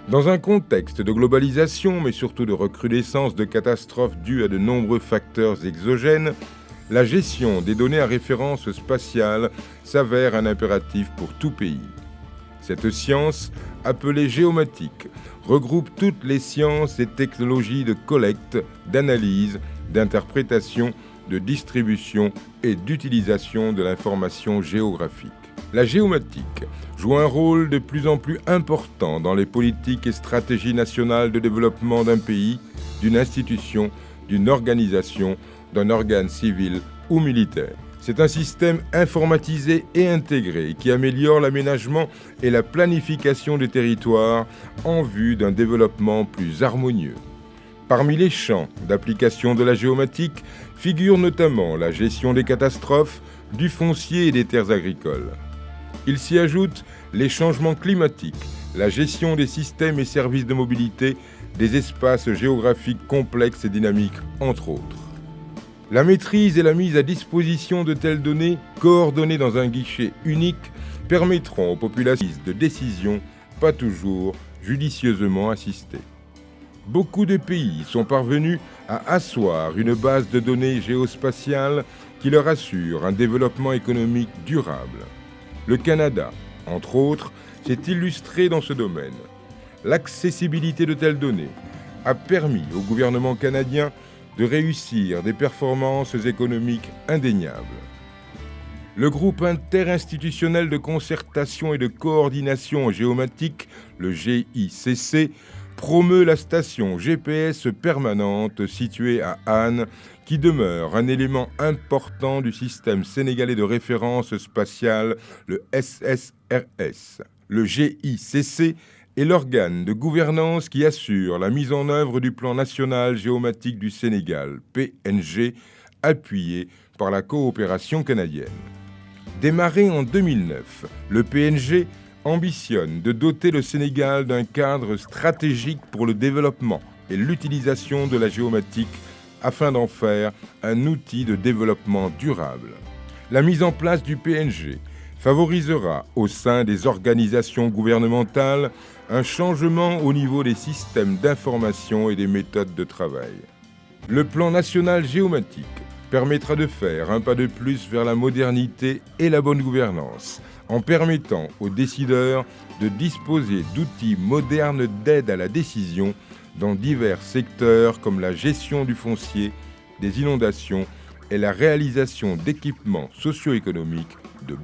Dans un contexte de globalisation, mais surtout de recrudescence de catastrophes dues à de nombreux facteurs exogènes, la gestion des données à référence spatiale s'avère un impératif pour tout pays. Cette science, appelée géomatique, regroupe toutes les sciences et technologies de collecte, d'analyse, d'interprétation, de distribution et d'utilisation de l'information géographique. La géomatique joue un rôle de plus en plus important dans les politiques et stratégies nationales de développement d'un pays, d'une institution, d'une organisation, d'un organe civil ou militaire. C'est un système informatisé et intégré qui améliore l'aménagement et la planification des territoires en vue d'un développement plus harmonieux. Parmi les champs d'application de la géomatique figure notamment la gestion des catastrophes, du foncier et des terres agricoles. Il s'y ajoute les changements climatiques, la gestion des systèmes et services de mobilité, des espaces géographiques complexes et dynamiques, entre autres. La maîtrise et la mise à disposition de telles données, coordonnées dans un guichet unique, permettront aux populations de décisions pas toujours judicieusement assistées. Beaucoup de pays sont parvenus à asseoir une base de données géospatiales qui leur assure un développement économique durable. Le Canada, entre autres, s'est illustré dans ce domaine. L'accessibilité de telles données a permis au gouvernement canadien de réussir des performances économiques indéniables. Le groupe interinstitutionnel de concertation et de coordination géomatique, le GICC, promeut la station GPS permanente située à Anne, qui demeure un élément important du système sénégalais de référence spatiale, le SSRS. Le GICC est l'organe de gouvernance qui assure la mise en œuvre du plan national géomatique du Sénégal, PNG, appuyé par la coopération canadienne. Démarré en 2009, le PNG ambitionne de doter le Sénégal d'un cadre stratégique pour le développement et l'utilisation de la géomatique afin d'en faire un outil de développement durable. La mise en place du PNG favorisera au sein des organisations gouvernementales un changement au niveau des systèmes d'information et des méthodes de travail. Le plan national géomatique permettra de faire un pas de plus vers la modernité et la bonne gouvernance, en permettant aux décideurs de disposer d'outils modernes d'aide à la décision dans divers secteurs comme la gestion du foncier, des inondations et la réalisation d'équipements socio-économiques de base.